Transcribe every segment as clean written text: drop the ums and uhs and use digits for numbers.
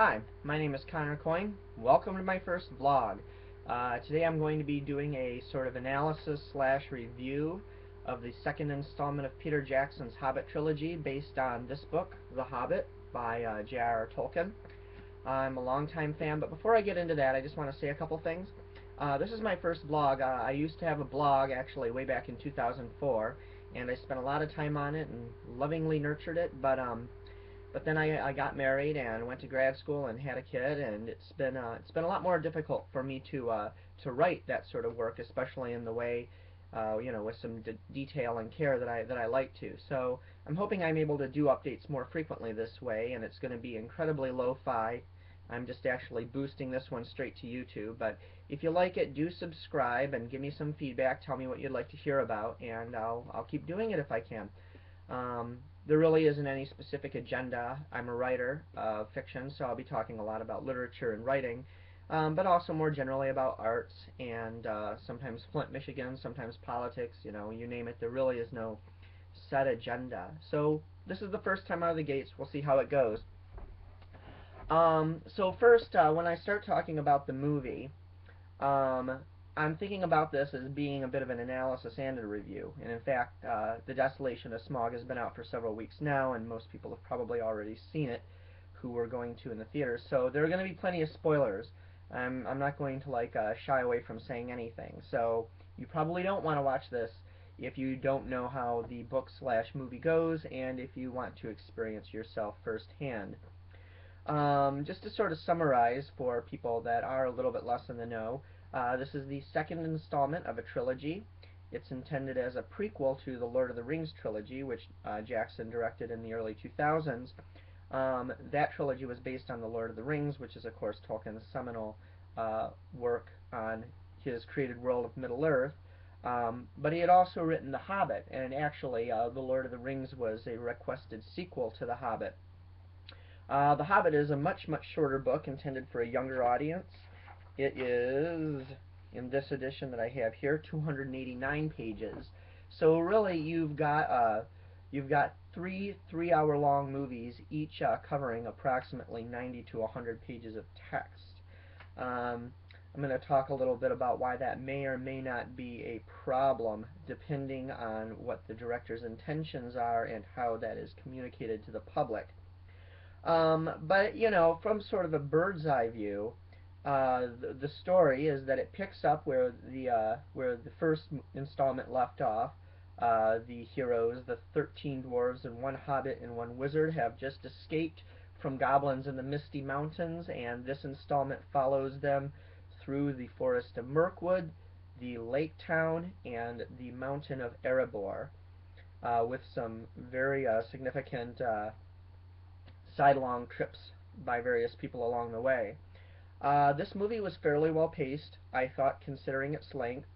Hi, my name is Connor Coyne. Welcome to my first vlog. Today I'm going to be doing a sort of analysis slash review of the second installment of Peter Jackson's Hobbit trilogy based on this book, The Hobbit, by J.R.R. Tolkien. I'm a longtime fan, but before I get into that, I just want to say a couple things. This is my first vlog. I used to have a blog actually way back in 2004, and I spent a lot of time on it and lovingly nurtured it, but then I got married and went to grad school and had a kid, and it's been a lot more difficult for me to write that sort of work, especially in the way with some detail and care that I like to. So I'm hoping I'm able to do updates more frequently this way, and it's going to be incredibly lo-fi. I'm just actually boosting this one straight to YouTube, but if you like it, do subscribe and give me some feedback. Tell me what you'd like to hear about, and I'll keep doing it if I can. There really isn't any specific agenda. I'm a writer of fiction, so I'll be talking a lot about literature and writing, but also more generally about arts and sometimes Flint, Michigan, sometimes politics, you name it. There really is no set agenda. So this is the first time out of the gates. We'll see how it goes. So first, when I start talking about the movie, I'm thinking about this as being a bit of an analysis and a review. And in fact, The Desolation of Smaug has been out for several weeks now, and most people have probably already seen it who were going to in the theaters. So there are going to be plenty of spoilers. I'm not going to shy away from saying anything. So you probably don't want to watch this if you don't know how the book slash movie goes, and if you want to experience yourself firsthand. Just to sort of summarize for people that are a little bit less in the know, this is the second installment of a trilogy. It's intended as a prequel to the Lord of the Rings trilogy, which Jackson directed in the early 2000s. That trilogy was based on the Lord of the Rings, which is, of course, Tolkien's seminal work on his created world of Middle-earth. But he had also written The Hobbit, and actually the Lord of the Rings was a requested sequel to The Hobbit. The Hobbit is a much, much shorter book intended for a younger audience. It is, in this edition that I have here, 289 pages. So really, you've got three 3-hour-long movies, each covering approximately 90 to 100 pages of text. I'm going to talk a little bit about why that may or may not be a problem, depending on what the director's intentions are and how that is communicated to the public. But from sort of a bird's eye view, the story is that it picks up where the first installment left off. The heroes, the 13 dwarves and 1 hobbit and 1 wizard, have just escaped from goblins in the Misty Mountains, and this installment follows them through the forest of Mirkwood, the lake town, and the mountain of Erebor, with some very significant sidelong trips by various people along the way. This movie was fairly well paced, I thought, considering its length.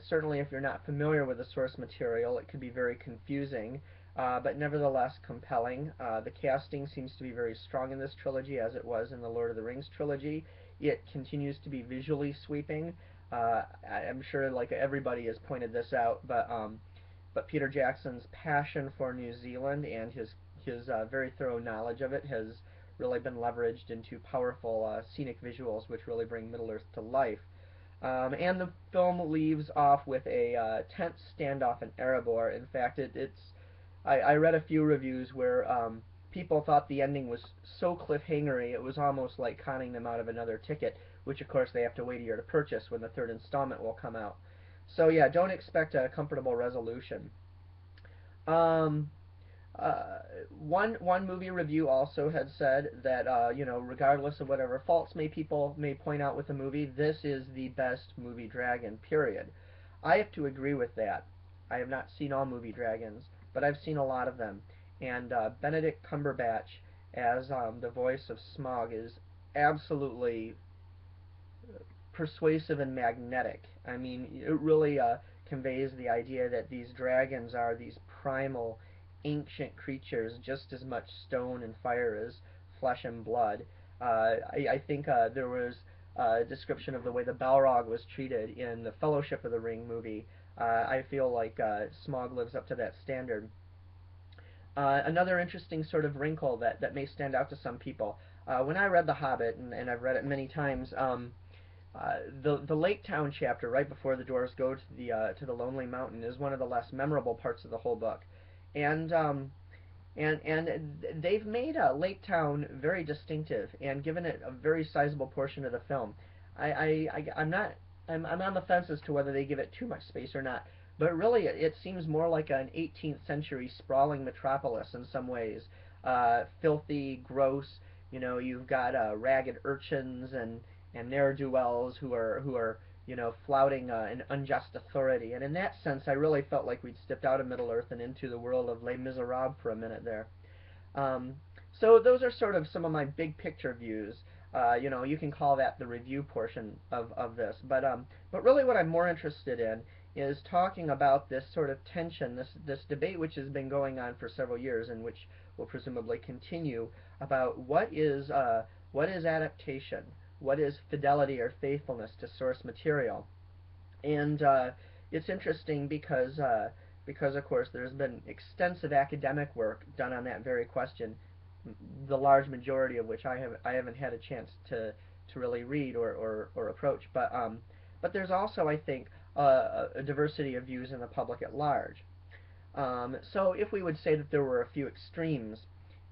Certainly if you're not familiar with the source material, it could be very confusing, but nevertheless compelling. The casting seems to be very strong in this trilogy, as it was in the Lord of the Rings trilogy. It continues to be visually sweeping. I'm sure everybody has pointed this out, but Peter Jackson's passion for New Zealand and his very thorough knowledge of it has really been leveraged into powerful scenic visuals which really bring Middle-earth to life. And the film leaves off with a tense standoff in Erebor. In fact, I read a few reviews where people thought the ending was so cliffhangery it was almost like conning them out of another ticket, which of course they have to wait a year to purchase when the third installment will come out. So yeah, don't expect a comfortable resolution. One movie review also had said that regardless of whatever faults people may point out with the movie, this is the best movie dragon, period. I have to agree with that. I have not seen all movie dragons, but I've seen a lot of them, and Benedict Cumberbatch as the voice of Smaug is absolutely persuasive and magnetic. I mean, it really conveys the idea that these dragons are these primal, ancient creatures, just as much stone and fire as flesh and blood. I think there was a description of the way the Balrog was treated in the Fellowship of the Ring movie. I feel like Smaug lives up to that standard. Another interesting sort of wrinkle that may stand out to some people, When I read The Hobbit, and I've read it many times, the Lake Town chapter right before the dwarves go to the Lonely Mountain is one of the less memorable parts of the whole book, and they've made Lake Town very distinctive and given it a very sizable portion of the film. I'm not I'm on the fence as to whether they give it too much space or not, but really it seems more like an 18th century sprawling metropolis in some ways. Filthy, gross. You know, you've got ragged urchins and ne'er do wells who are flouting an unjust authority. And in that sense, I really felt like we'd stepped out of Middle Earth and into the world of Les Miserables for a minute there. Um, so those are sort of some of my big picture views. You can call that the review portion of this, but really what I'm more interested in is talking about this sort of tension, this debate which has been going on for several years and which will presumably continue about what is adaptation, what is fidelity or faithfulness to source material, and it's interesting because of course there's been extensive academic work done on that very question, the large majority of which I haven't had a chance to really read or approach. But there's also, I think, a diversity of views in the public at large. So if we would say that there were a few extremes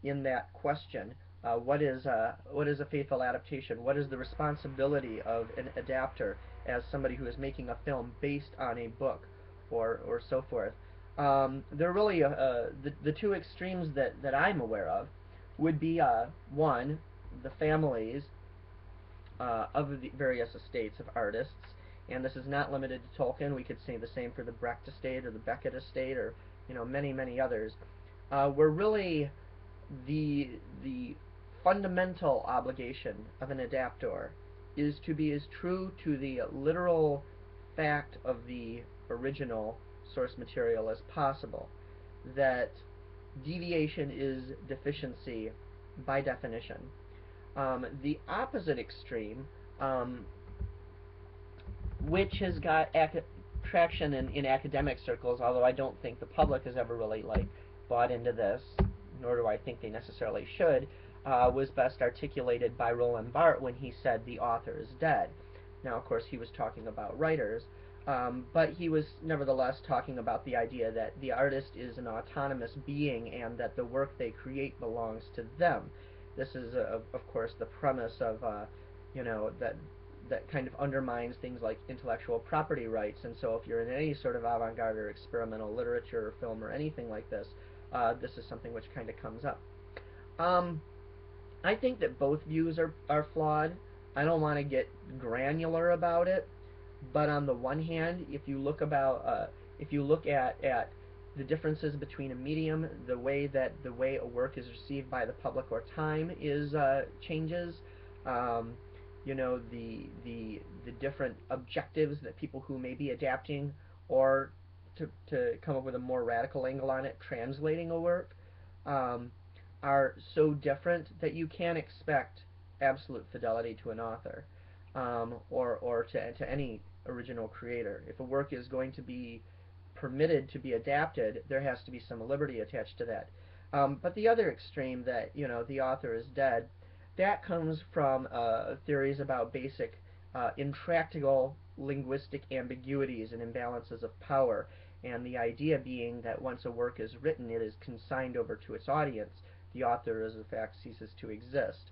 in that question, what is a faithful adaptation? What is the responsibility of an adapter as somebody who is making a film based on a book, or so forth? They're really the two extremes that I'm aware of would be one, the families of the various estates of artists, and this is not limited to Tolkien. We could say the same for the Brecht estate or the Beckett estate, or many others. Were really the fundamental obligation of an adapter is to be as true to the literal fact of the original source material as possible. That deviation is deficiency by definition. The opposite extreme, which has got traction in academic circles, although I don't think the public has ever really bought into this, nor do I think they necessarily should, was best articulated by Roland Barthes when he said the author is dead. Now, of course, he was talking about writers, but he was nevertheless talking about the idea that the artist is an autonomous being and that the work they create belongs to them. This is, of course, the premise of, that kind of undermines things like intellectual property rights. And so if you're in any sort of avant-garde or experimental literature or film or anything like this, this is something which kind of comes up. I think that both views are flawed. I don't want to get granular about it, but on the one hand, if you look at the differences between a medium, the way a work is received by the public or time changes. The different objectives that people who may be adapting, or to come up with a more radical angle on it, translating a work, are so different that you can't expect absolute fidelity to an author, or to any original creator. If a work is going to be permitted to be adapted, there has to be some liberty attached to that. But the other extreme, that the author is dead, that comes from theories about basic intractable linguistic ambiguities and imbalances of power, and the idea being that once a work is written, it is consigned over to its audience. The author, as a fact, ceases to exist.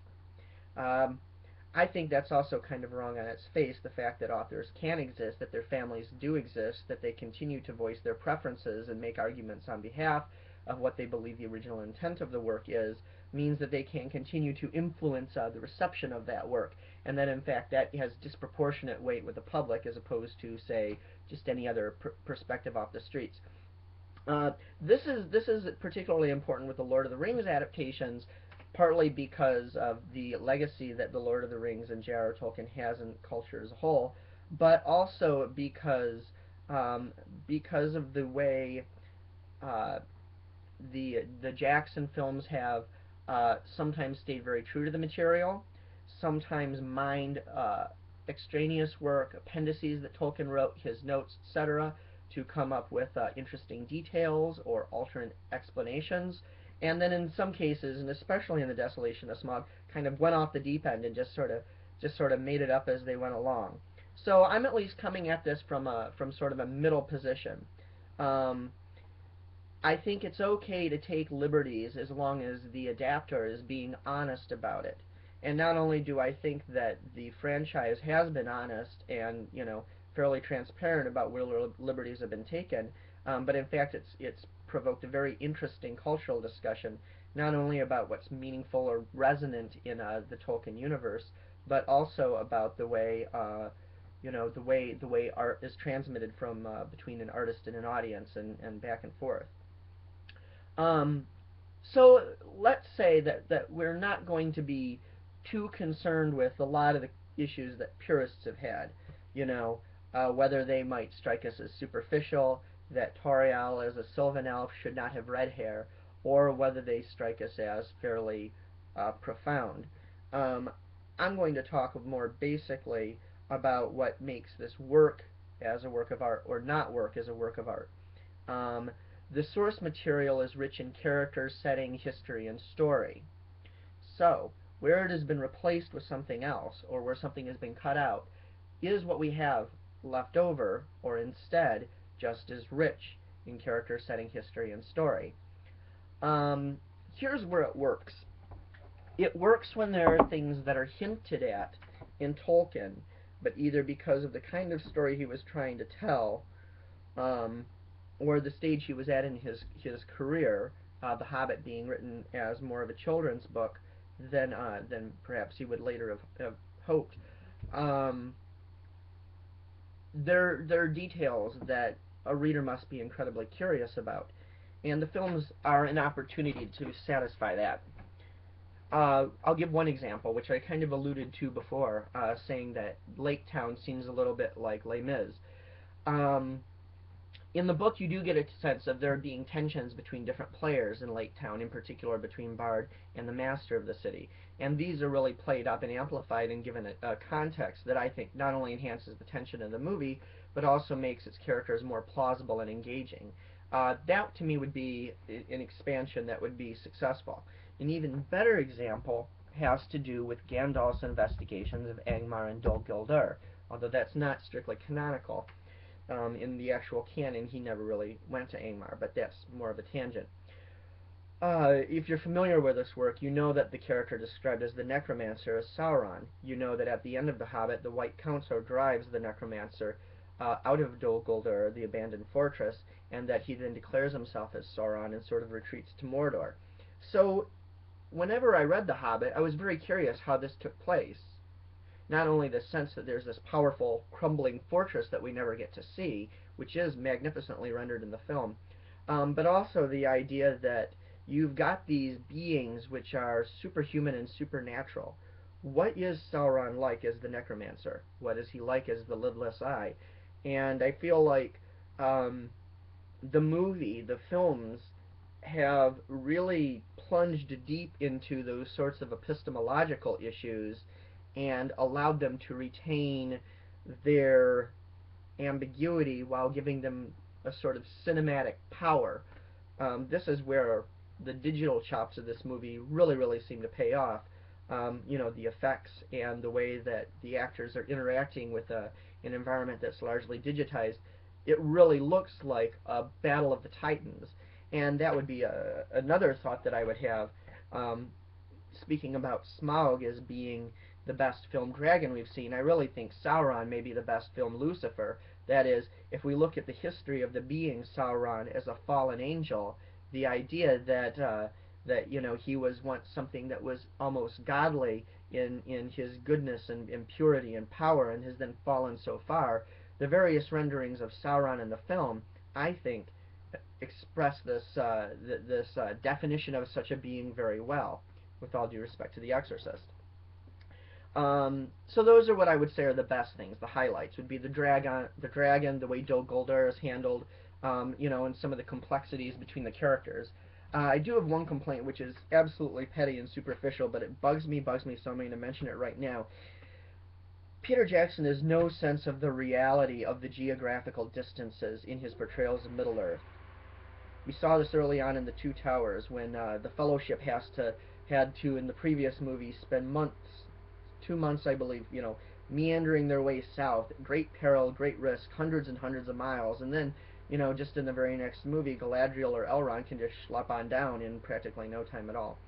I think that's also kind of wrong on its face, the fact that authors can exist, that their families do exist, that they continue to voice their preferences and make arguments on behalf of what they believe the original intent of the work is, means that they can continue to influence the reception of that work, and that in fact that has disproportionate weight with the public as opposed to, say, just any other perspective off the streets. This is particularly important with the Lord of the Rings adaptations, partly because of the legacy that the Lord of the Rings and J.R.R. Tolkien has in culture as a whole, but also because of the way the Jackson films have sometimes stayed very true to the material, sometimes mined extraneous work, appendices that Tolkien wrote, his notes, etc., to come up with interesting details or alternate explanations, and then in some cases, and especially in the Desolation of Smaug, kind of went off the deep end and just sort of made it up as they went along. So I'm at least coming at this from sort of a middle position. Um, I think it's okay to take liberties as long as the adapter is being honest about it. And not only do I think that the franchise has been honest and, fairly transparent about where liberties have been taken, but in fact it's provoked a very interesting cultural discussion, not only about what's meaningful or resonant in the Tolkien universe, but also about the way art is transmitted from between an artist and an audience and back and forth. Um, so let's say that we're not going to be too concerned with a lot of the issues that purists have had. You know, whether they might strike us as superficial, that Tauriel as a Sylvan elf should not have red hair, or whether they strike us as fairly profound. Um, I'm going to talk more basically about what makes this work as a work of art or not work as a work of art. Um, the source material is rich in character, setting, history, and story. So, where it has been replaced with something else, or where something has been cut out, is what we have left over, or instead, just as rich in character, setting, history, and story. Here's where it works. It works when there are things that are hinted at in Tolkien, but either because of the kind of story he was trying to tell, um, or the stage he was at in his career, The Hobbit being written as more of a children's book than perhaps he would later have hoped. Um, there are details that a reader must be incredibly curious about, and the films are an opportunity to satisfy that. I'll give one example, which I kind of alluded to before, saying that Lake Town seems a little bit like Les Mis. Um, in the book, you do get a sense of there being tensions between different players in Lake Town, in particular between Bard and the master of the city. And these are really played up and amplified and given a context that I think not only enhances the tension of the movie, but also makes its characters more plausible and engaging. That, to me, would be an expansion that would be successful. An even better example has to do with Gandalf's investigations of Angmar and Dol Guldur, although that's not strictly canonical. In the actual canon, he never really went to Angmar, but that's more of a tangent. If you're familiar with this work, you know that the character described as the Necromancer is Sauron. You know that at the end of The Hobbit, the White Council drives the Necromancer out of Dol Guldur, the abandoned fortress, and that he then declares himself as Sauron and sort of retreats to Mordor. So, whenever I read The Hobbit, I was very curious how this took place. Not only the sense that there's this powerful, crumbling fortress that we never get to see, which is magnificently rendered in the film, but also the idea that you've got these beings which are superhuman and supernatural. What is Sauron like as the Necromancer? What is he like as the Lidless Eye? And I feel like the films, have really plunged deep into those sorts of epistemological issues and allowed them to retain their ambiguity while giving them a sort of cinematic power. This is where the digital chops of this movie really, really seem to pay off. The effects and the way that the actors are interacting with an environment that's largely digitized. It really looks like a battle of the Titans. And that would be another thought that I would have. Speaking about Smaug as being the best film dragon we've seen, I really think Sauron may be the best film Lucifer. That is, if we look at the history of the being Sauron as a fallen angel, the idea that he was once something that was almost godly in his goodness and purity and power, and has then fallen so far. The various renderings of Sauron in the film, I think, express this definition of such a being very well, with all due respect to The Exorcist. So those are what I would say are the best things. The highlights would be the dragon, the way Dol Guldur is handled, and some of the complexities between the characters. I do have one complaint, which is absolutely petty and superficial, but it bugs me so I'm going to mention it right now. Peter Jackson has no sense of the reality of the geographical distances in his portrayals of Middle-earth. We saw this early on in the Two Towers when the Fellowship had to in the previous movie spend months, 2 months I believe, meandering their way south, great peril, great risk, hundreds and hundreds of miles, and then just in the very next movie, Galadriel or Elrond can just schlep on down in practically no time at all.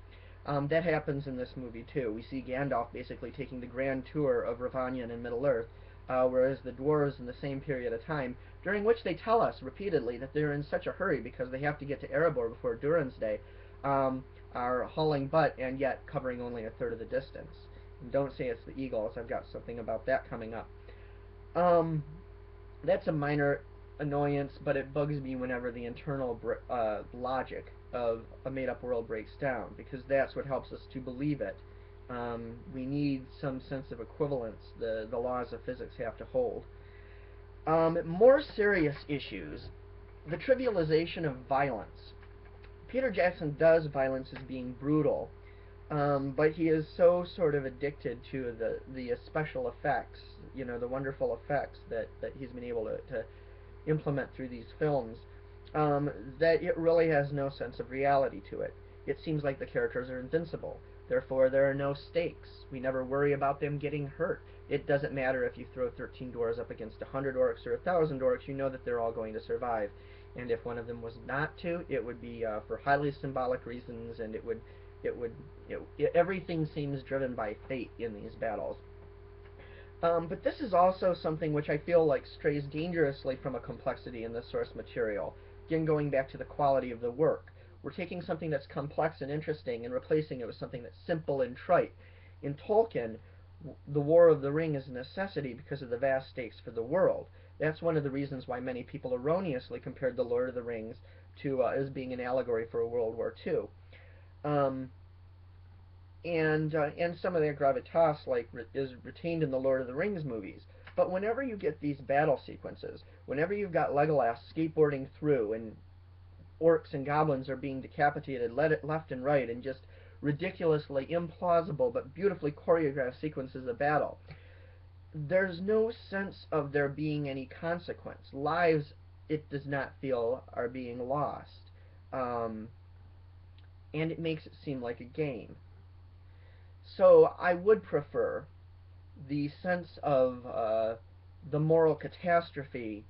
That happens in this movie too. We see Gandalf basically taking the grand tour of Rivanian and Middle-earth, whereas the dwarves in the same period of time, during which they tell us repeatedly that they're in such a hurry because they have to get to Erebor before Durin's Day, are hauling butt and yet covering only a third of the distance. And don't say it's the Eagles. I've got something about that coming up. That's a minor annoyance, but it bugs me whenever the internal logic of a made-up world breaks down, because that's what helps us to believe it. We need some sense of equivalence. The laws of physics have to hold. More serious issues. The trivialization of violence. Peter Jackson does violence as being brutal, but he is so sort of addicted to the special effects, the wonderful effects that he's been able to implement through these films, that it really has no sense of reality to it. It seems like the characters are invincible. Therefore, there are no stakes. We never worry about them getting hurt. It doesn't matter if you throw 13 dwarves up against 100 orcs or 1,000 orcs, you know that they're all going to survive. And if one of them was not to, it would be for highly symbolic reasons, and everything seems driven by fate in these battles. But this is also something which I feel like strays dangerously from a complexity in the source material. Again, going back to the quality of the work. We're taking something that's complex and interesting and replacing it with something that's simple and trite. In Tolkien, the War of the Ring is a necessity because of the vast stakes for the world. That's one of the reasons why many people erroneously compared the Lord of the Rings to as being an allegory for World War II. And some of that gravitas is retained in the Lord of the Rings movies. But whenever you get these battle sequences, whenever you've got Legolas skateboarding through and orcs and goblins are being decapitated left and right, and just ridiculously implausible but beautifully choreographed sequences of battle, there's no sense of there being any consequence. Lives, it does not feel, are being lost. And it makes it seem like a game. So I would prefer the sense of the moral catastrophe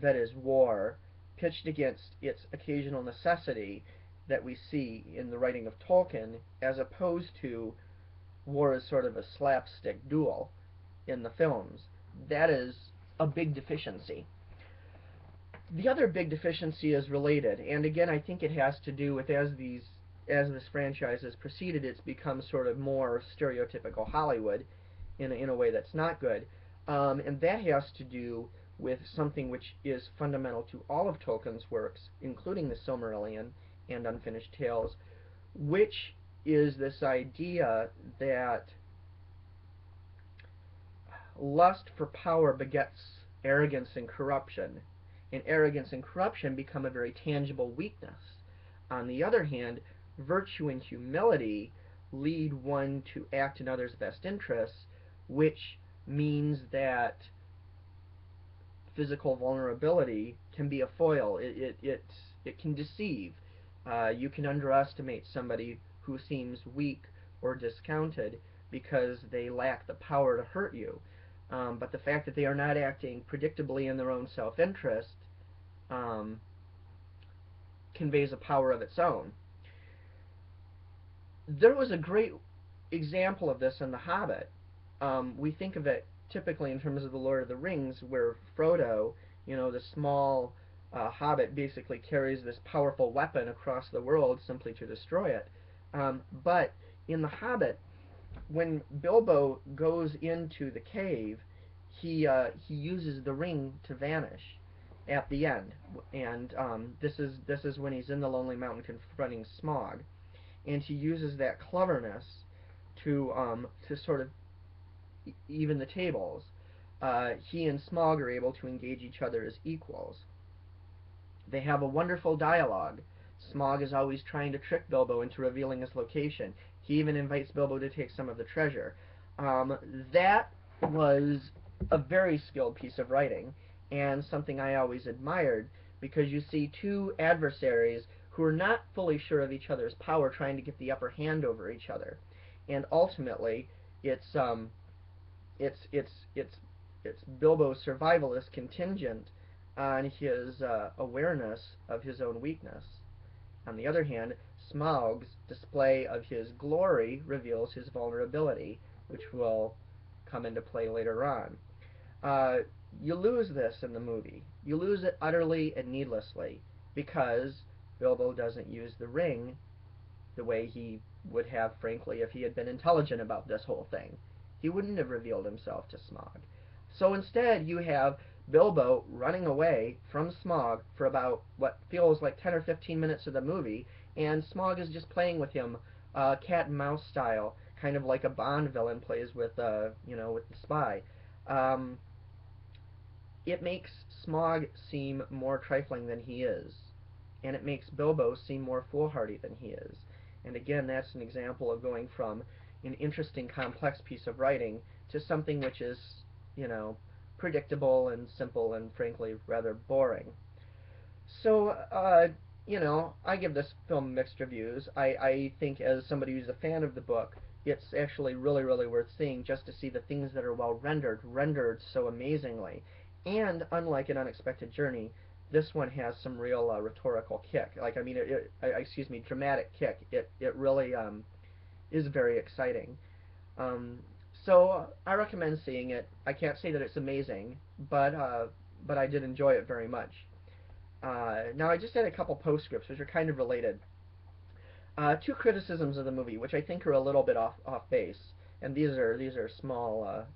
that is war, pitched against its occasional necessity that we see in the writing of Tolkien, as opposed to war as sort of a slapstick duel in the films. That is a big deficiency. The other big deficiency is related, and again I think it has to do with as this franchise has proceeded, it's become sort of more stereotypical Hollywood in a way that's not good, and that has to do with something which is fundamental to all of Tolkien's works, including the Silmarillion and Unfinished Tales, which is this idea that lust for power begets arrogance and corruption, and arrogance and corruption become a very tangible weakness. On the other hand, virtue and humility lead one to act in others' best interests, which means that physical vulnerability can be a foil. It can deceive. You can underestimate somebody who seems weak or discounted because they lack the power to hurt you. But the fact that they are not acting predictably in their own self-interest conveys a power of its own. There was a great example of this in The Hobbit. We think of it typically in terms of the Lord of the Rings, where Frodo, the small hobbit, basically carries this powerful weapon across the world simply to destroy it. But in The Hobbit, when Bilbo goes into the cave, he uses the ring to vanish at the end, and this is when he's in the Lonely Mountain confronting Smaug, and he uses that cleverness to sort of even the tables. He and Smaug are able to engage each other as equals. They have a wonderful dialogue. Smaug is always trying to trick Bilbo into revealing his location. He even invites Bilbo to take some of the treasure. That was a very skilled piece of writing, and something I always admired, because you see two adversaries who are not fully sure of each other's power trying to get the upper hand over each other. And ultimately, it's um, it's it's it's it's Bilbo's survival is contingent on his awareness of his own weakness. On the other hand, Smaug's display of his glory reveals his vulnerability, which will come into play later on. Uh, you lose this in the movie. You lose it utterly and needlessly because Bilbo doesn't use the ring the way he would have, frankly, if he had been intelligent about this whole thing. He wouldn't have revealed himself to Smaug. So instead, you have Bilbo running away from Smaug for about what feels like 10 or 15 minutes of the movie, and Smaug is just playing with him, cat and mouse style, kind of like a Bond villain plays with, with the spy. Um, it makes Smaug seem more trifling than he is, and it makes Bilbo seem more foolhardy than he is. And again, that's an example of going from an interesting, complex piece of writing to something which is, you know, predictable and simple and frankly rather boring. So, I give this film mixed reviews. I think, as somebody who's a fan of the book, it's actually really, really worth seeing just to see the things that are well rendered so amazingly. And unlike An Unexpected Journey, this one has some real rhetorical kick. Like, I mean, excuse me, dramatic kick. It really is very exciting. Um, so I recommend seeing it. I can't say that it's amazing, but I did enjoy it very much. Now I just had a couple postscripts which are kind of related. Two criticisms of the movie, which I think are a little bit off base, and these are small,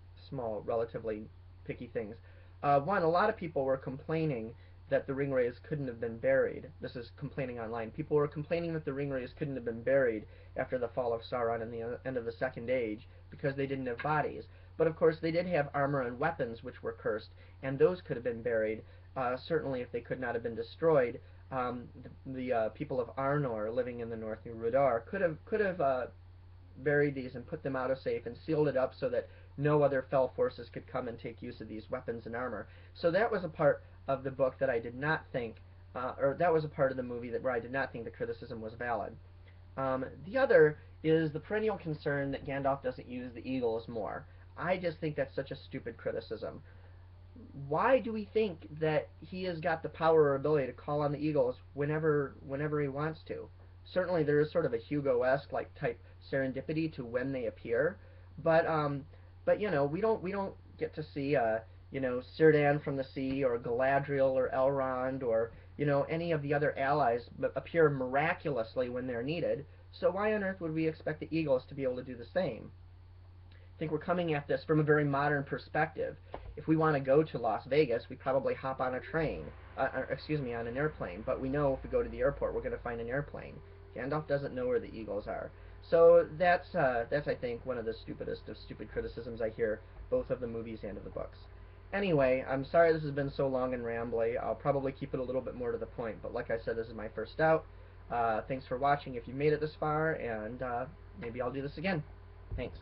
relatively picky things. One, a lot of people were complaining that the ringwraiths couldn't have been buried. This is complaining online. People were complaining that the ringwraiths couldn't have been buried after the fall of Sauron and the end of the Second Age because they didn't have bodies. But of course, they did have armor and weapons which were cursed, and those could have been buried. Certainly, if they could not have been destroyed, the people of Arnor living in the North New Rudar could have buried these and put them out of safe and sealed it up so that no other fell forces could come and take use of these weapons and armor. So that was a part of the book that I did not think, or that was a part of the movie where I did not think the criticism was valid. The other is the perennial concern that Gandalf doesn't use the eagles more. I just think that's such a stupid criticism. Why do we think that he has got the power or ability to call on the eagles whenever he wants to? Certainly there is sort of a Hugo-esque like type serendipity to when they appear, but we don't get to see Círdan from the sea or Galadriel or Elrond or any of the other allies appear miraculously when they're needed. So why on earth would we expect the eagles to be able to do the same? I think we're coming at this from a very modern perspective. If we want to go to Las Vegas, we probably hop on a train, on an airplane. But we know if we go to the airport, we're going to find an airplane. Gandalf doesn't know where the eagles are. So that's I think one of the stupidest of stupid criticisms I hear, both of the movies and of the books. Anyway, I'm sorry this has been so long and rambly. I'll probably keep it a little bit more to the point. But like I said, this is my first out. Thanks for watching if you made it this far, and maybe I'll do this again. Thanks.